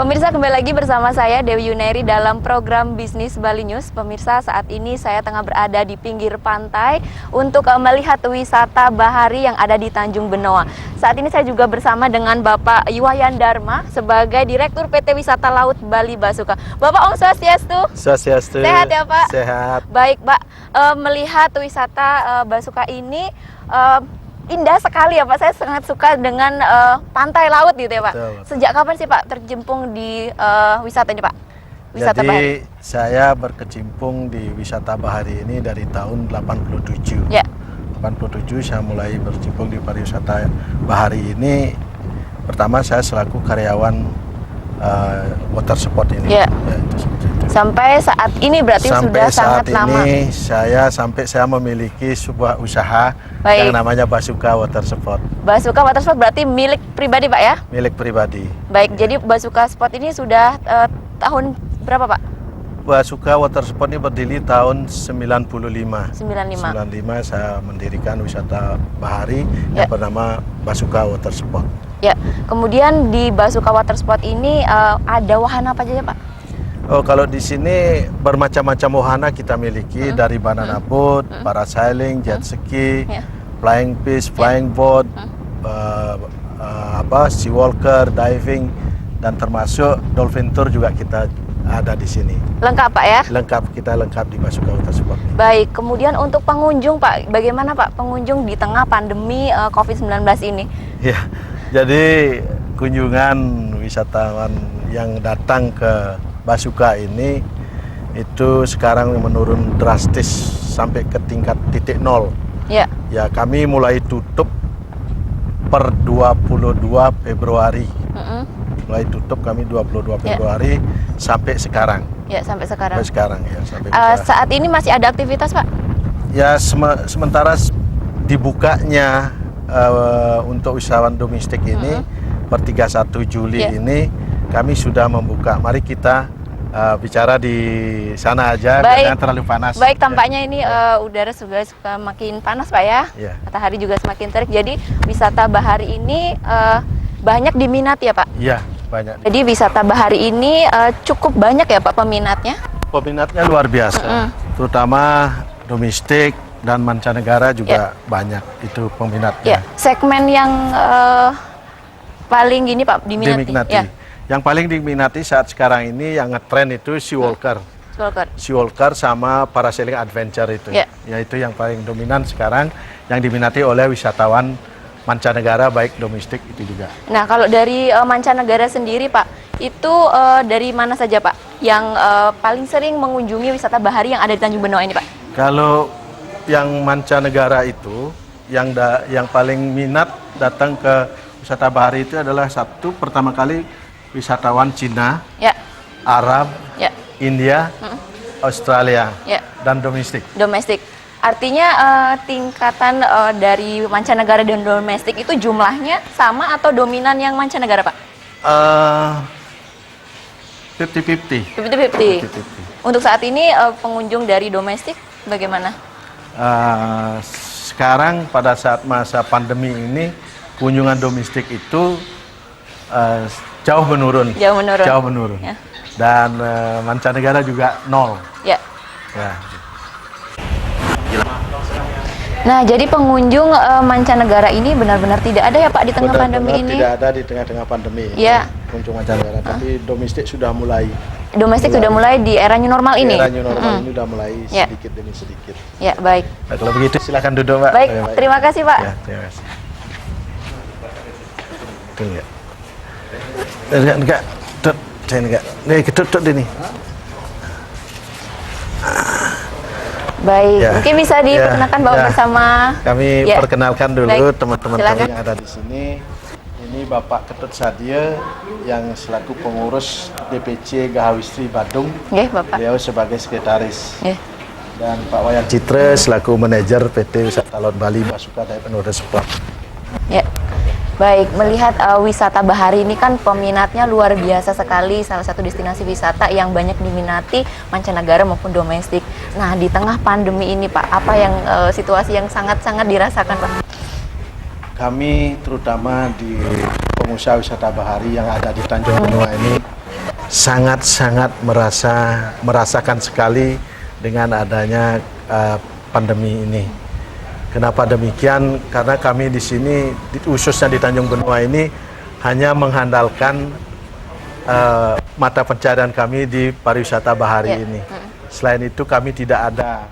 Pemirsa, kembali lagi bersama saya Dewi Yuneri dalam program Bisnis Bali News. Pemirsa, saat ini saya tengah berada di pinggir pantai untuk melihat wisata bahari yang ada di Tanjung Benoa. Saat ini saya juga bersama dengan Bapak Iwayan Dharma sebagai Direktur PT Wisata Laut Bali Basuka. Bapak, Om Swastiastu. Swastiastu. Sehat ya Pak? Sehat. Baik Pak, melihat wisata Basuka ini indah sekali ya Pak. Saya sangat suka dengan pantai laut gitu ya Pak. Betul. Sejak kapan sih Pak terjempung di wisata ini Pak? Wisata Jadi bahari. saya berkecimpung di wisata bahari ini dari tahun 87. Ya. 87 saya mulai berkecimpung di pariwisata bahari ini. Pertama saya selaku karyawan water sport ini. Ya. Ya, itu seperti itu. Sampai saat ini berarti Sampai sudah saat sangat lama. ini saya memiliki sebuah usaha Baik. yang namanya Basuka Water Sport. Basuka Water Sport berarti milik pribadi Pak ya? Milik pribadi. Baik, Ya. jadi Basuka Sport ini sudah tahun berapa Pak? Basuka Water Sport ini berdiri tahun 95. 95. 95 saya mendirikan wisata bahari Ya. yang bernama Basuka Water Sport. Ya, kemudian di Basuka Water Sport ini ada wahana apa aja ya Pak? Oh, kalau di sini bermacam-macam wahana kita miliki dari banana boat, parasailing, jet ski, Ya. flying fish, flying boat, sea walker, diving, dan termasuk dolphin tour juga kita ada di sini. Lengkap Pak ya? Kita lengkap di Basuka Water Sport. Baik, kemudian untuk pengunjung Pak, bagaimana Pak pengunjung di tengah pandemi COVID-19 ini? Ya, jadi kunjungan wisatawan yang datang ke Basuka ini itu sekarang menurun drastis sampai ke tingkat titik nol. Ya, Ya, kami mulai tutup per 22 Februari. Mulai tutup kami 22 Februari sampai sekarang. ya sampai sekarang. Sampai sekarang ya, sampai kita- Saat ini masih ada aktivitas Pak? Ya, sementara dibukanya untuk wisatawan domestik ini per 31 Juli Ya. ini kami sudah membuka. Mari kita bicara di sana aja, Baik. jangan terlalu panas. Baik, tampaknya ini udara sudah makin panas Pak ya. Ya. Matahari juga semakin terik. Jadi wisata bahari ini banyak diminati ya Pak. Iya, banyak. Jadi wisata bahari ini cukup banyak ya Pak peminatnya. Peminatnya luar biasa, terutama domestik dan mancanegara juga banyak itu peminatnya. Ya, segmen yang paling gini Pak diminati. Diminati. Ya, Yang paling diminati saat sekarang ini yang ngetren itu sea walker. Walker. Sea walker sama parasailing adventure itu. Ya. Yaitu yang paling dominan sekarang yang diminati oleh wisatawan mancanegara baik domestik itu juga. Nah, kalau dari mancanegara sendiri Pak, itu dari mana saja Pak yang paling sering mengunjungi wisata bahari yang ada di Tanjung Benoa ini Pak? Kalau yang mancanegara itu yang paling minat datang ke wisata bahari itu adalah satu pertama kali wisatawan Cina, Ya, Arab, ya, India, Australia, ya. dan domestik. Domestik. Artinya tingkatan dari mancanegara dan domestik itu jumlahnya sama atau dominan yang mancanegara Pak? 50-50. 50-50. 50-50. Untuk saat ini pengunjung dari domestik bagaimana? Sekarang pada saat masa pandemi ini kunjungan domestik itu jauh menurun. Jauh menurun. Jauh menurun. Ya. Dan mancanegara juga nol. Ya. Ya. Nah, jadi pengunjung mancanegara ini benar-benar tidak ada ya Pak di tengah pandemi Benar-benar ini? tidak ada di tengah-tengah pandemi. Ya. Kunjung mancanegara, tapi domestik sudah mulai. Domestik sudah mulai di era new normal ini? Era new normal ini sudah mulai Ya. sedikit demi sedikit. Ya, baik. Nah, kalau begitu silakan duduk, Mbak. Baik, terima kasih Pak. Ya, terima kasih. Tunggu ya. Enggak, tut, saya enggak. Nih, ketut ini. Baik, Ya. mungkin bisa diperkenalkan Bapak Ya. bersama. Kami Ya. perkenalkan dulu Baik, teman-teman silakan. kami yang ada di sini. Ini Bapak Ketut Sadia yang selaku pengurus DPC Gahawistri Badung. Nggih, Bapak. Beliau sebagai sekretaris. Nggih. Dan Pak Wayan Citra selaku manajer PT Wisata Laut Bali Basuka Diving Water Sport. Ya. Baik, melihat wisata bahari ini kan peminatnya luar biasa sekali, salah satu destinasi wisata yang banyak diminati mancanegara maupun domestik. Nah, di tengah pandemi ini Pak, apa yang situasi yang sangat-sangat dirasakan Pak? Kami terutama di pengusaha wisata bahari yang ada di Tanjung Benoa ini sangat-sangat merasakan sekali dengan adanya pandemi ini. Kenapa demikian? Karena kami di sini, khususnya di Tanjung Benoa ini, hanya mengandalkan mata pencarian kami di pariwisata bahari ini. Selain itu kami tidak ada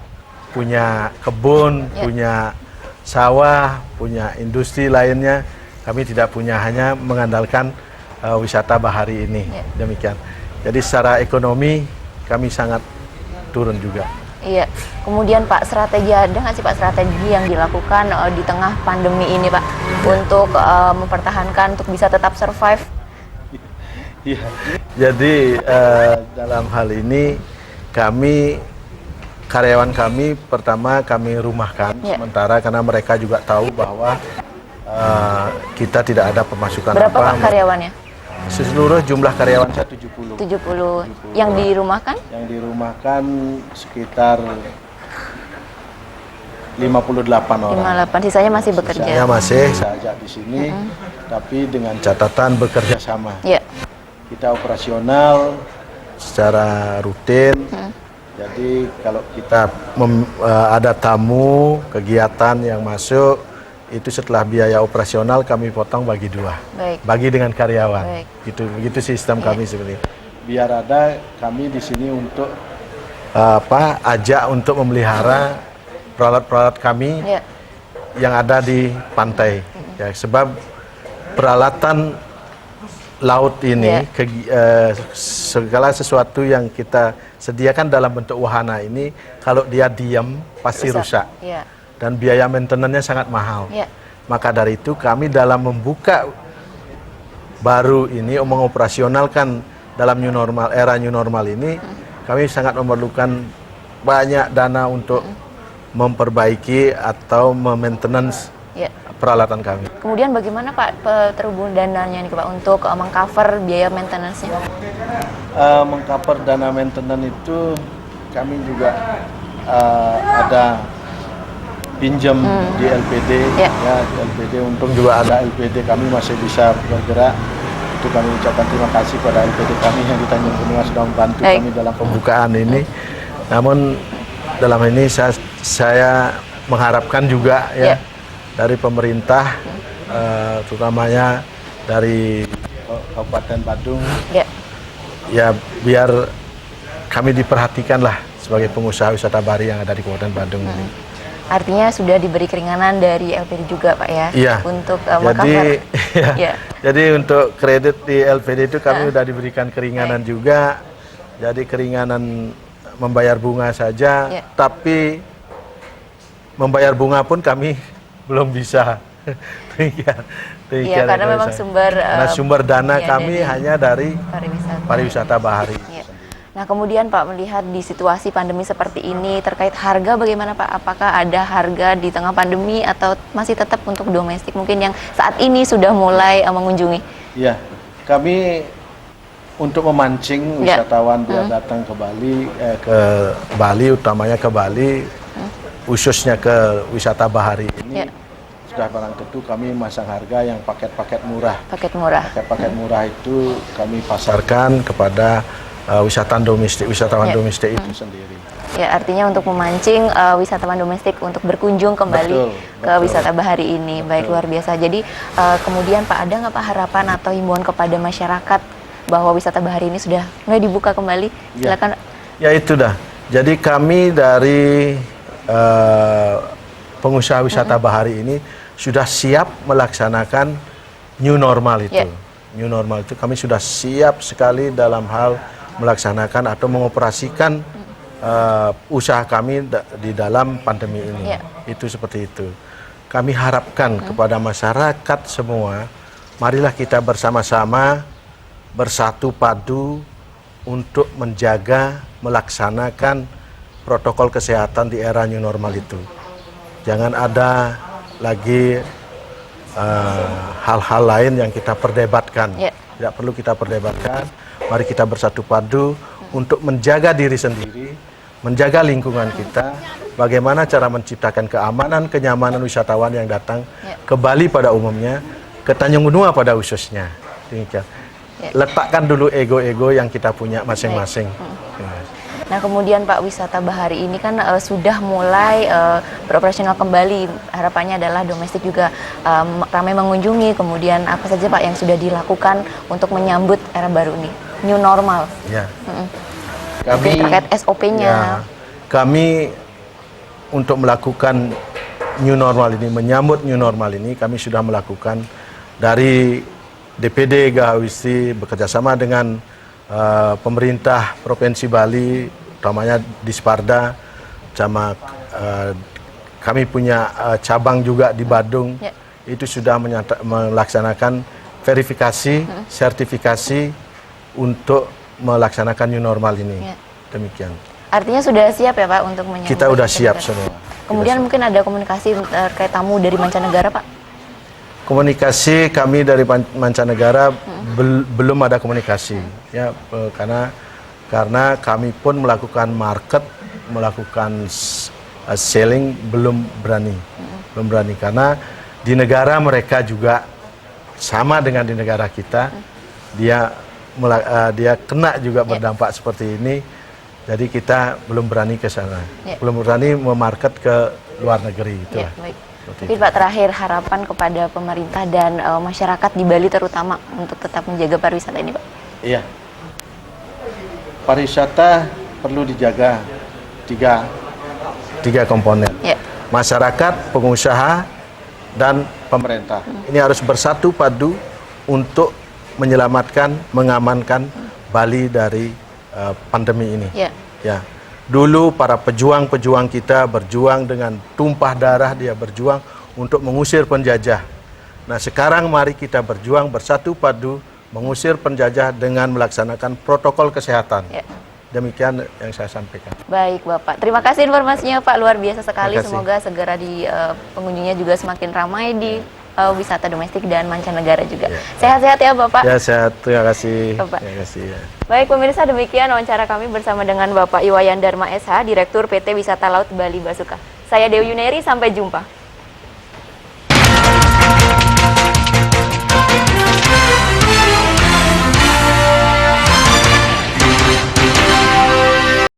punya kebun, punya sawah, punya industri lainnya. Kami tidak punya, hanya mengandalkan wisata bahari ini. Demikian. Jadi secara ekonomi kami sangat turun juga. Iya. Kemudian Pak, strategi ada nggak sih Pak strategi yang dilakukan di tengah pandemi ini Pak untuk mempertahankan, untuk bisa tetap survive? Iya. Jadi dalam hal ini karyawan kami pertama kami rumahkan sementara, karena mereka juga tahu bahwa kita tidak ada pemasukan. Berapa Pak karyawannya? Seluruh jumlah karyawan saya 70. 70. Yang dirumahkan? Yang dirumahkan sekitar 58 orang. 58, sisanya masih bekerja. Sisanya masih saya ajak di sini, tapi dengan catatan bekerja sama. Kita operasional secara rutin. Jadi kalau kita ada tamu, kegiatan yang masuk, itu setelah biaya operasional kami potong bagi 2. Bagi dengan karyawan. Begitu sistem kami seperti itu. Biar ada kami di sini untuk ajak untuk memelihara peralatan kami yang ada di pantai. Ya, sebab peralatan laut ini, segala sesuatu yang kita sediakan dalam bentuk wahana ini, kalau dia diam pasti rusak. Dan biaya maintenance-nya sangat mahal. Maka dari itu kami dalam membuka baru ini, mengoperasionalkan dalam era new normal ini, kami sangat memerlukan banyak dana untuk memperbaiki atau maintenance peralatan kami. Kemudian bagaimana Pak terhubung dananya nih Pak untuk mengcover biaya maintenance-nya? Mengcover dana maintenance itu kami juga ada pinjam di LPD, di LPD. Untung juga ada LPD, kami masih bisa bergerak. Itu kami ucapkan terima kasih pada LPD kami yang di Tanjung Benoa sudah membantu kami dalam pembukaan ini. Namun dalam ini saya mengharapkan juga dari pemerintah, terutamanya dari Kabupaten Badung, ya biar kami diperhatikan lah sebagai pengusaha wisata bahari yang ada di Kabupaten Badung ini. Artinya sudah diberi keringanan dari LPD juga Pak ya, untuk jadi, jadi untuk kredit di LPD itu kami sudah diberikan keringanan juga. Jadi keringanan membayar bunga saja, tapi membayar bunga pun kami belum bisa. Karena memang sumber dana kami hanya dari pariwisata bahari. Nah kemudian Pak, melihat di situasi pandemi seperti ini, terkait harga bagaimana Pak? Apakah ada harga di tengah pandemi atau masih tetap untuk domestik mungkin yang saat ini sudah mulai mengunjungi? Iya, kami untuk memancing wisatawan biar datang ke Bali, utamanya ke Bali, khususnya ke wisata bahari ini, sudah barang tentu kami masang harga yang paket-paket murah. Paket-paket murah itu kami pasarkan kepada wisatawan domestik itu sendiri. Ya, artinya untuk memancing wisatawan domestik untuk berkunjung kembali ke wisata bahari ini. Baik, luar biasa. Jadi kemudian Pak, ada nggak Pak harapan atau himbauan kepada masyarakat bahwa wisata bahari ini sudah mulai dibuka kembali? Silakan. Ya itu dah. Jadi kami dari pengusaha wisata bahari ini sudah siap melaksanakan new normal itu. New normal itu kami sudah siap sekali dalam hal melaksanakan atau mengoperasikan usaha kami di dalam pandemi ini. Itu seperti itu. Kami harapkan kepada masyarakat semua, marilah kita bersama-sama bersatu padu untuk menjaga, melaksanakan protokol kesehatan di era new normal itu. Jangan ada lagi hal-hal lain yang kita perdebatkan. Tidak perlu kita perdebatkan. Mari kita bersatu padu untuk menjaga diri sendiri, menjaga lingkungan kita, bagaimana cara menciptakan keamanan, kenyamanan wisatawan yang datang ke Bali pada umumnya, ke Tanjung Benoa pada khususnya. Demikian. Ya. letakkan dulu ego-ego yang kita punya masing-masing. Ya. Nah kemudian Pak, wisata bahari ini kan sudah mulai beroperasional kembali. Harapannya adalah domestik juga ramai mengunjungi. Kemudian apa saja Pak yang sudah dilakukan untuk menyambut era baru ini, new normal? Ya. Mungkin terkait SOP-nya. Ya, kami untuk melakukan new normal ini, menyambut new normal ini, kami sudah melakukan dari DPD Gahawisri bekerjasama dengan pemerintah Provinsi Bali, utamanya di Sparda, sama kami punya cabang juga di Badung. Ya. Itu sudah melaksanakan verifikasi, sertifikasi untuk melaksanakan new normal ini. Ya. Demikian. Artinya sudah siap ya Pak untuk menyambut? Kita udah siap semua. Kemudian mungkin ada komunikasi terkait tamu dari mancanegara Pak? Komunikasi kami dari mancanegara belum ada komunikasi, ya, karena kami pun melakukan market, melakukan selling belum berani, karena di negara mereka juga sama dengan di negara kita, dia kena juga berdampak seperti ini, jadi kita belum berani ke sana, belum berani memarket ke luar negeri itu. Baik. Mungkin Pak terakhir harapan kepada pemerintah dan masyarakat di Bali terutama untuk tetap menjaga pariwisata ini Pak. Iya. Pariwisata perlu dijaga tiga komponen. Ya. Masyarakat, pengusaha, dan pemerintah. Ini harus bersatu padu untuk menyelamatkan, mengamankan Bali dari pandemi ini. Ya. Ya. Dulu para pejuang-pejuang kita berjuang dengan tumpah darah, dia berjuang untuk mengusir penjajah. Nah sekarang mari kita berjuang bersatu padu mengusir penjajah dengan melaksanakan protokol kesehatan. Ya. Demikian yang saya sampaikan. Baik Bapak, terima kasih informasinya Pak, luar biasa sekali. Terima kasih. Semoga segera pengunjungnya juga semakin ramai di wisata domestik dan mancanegara juga. Sehat-sehat ya Bapak. Ya sehat, terima kasih. Bapak. Terima kasih. Ya. Baik pemirsa, demikian wawancara kami bersama dengan Bapak Iwayan Dharma SH, Direktur PT Wisata Laut Bali Basuka. Saya Dewi Yuneri, sampai jumpa.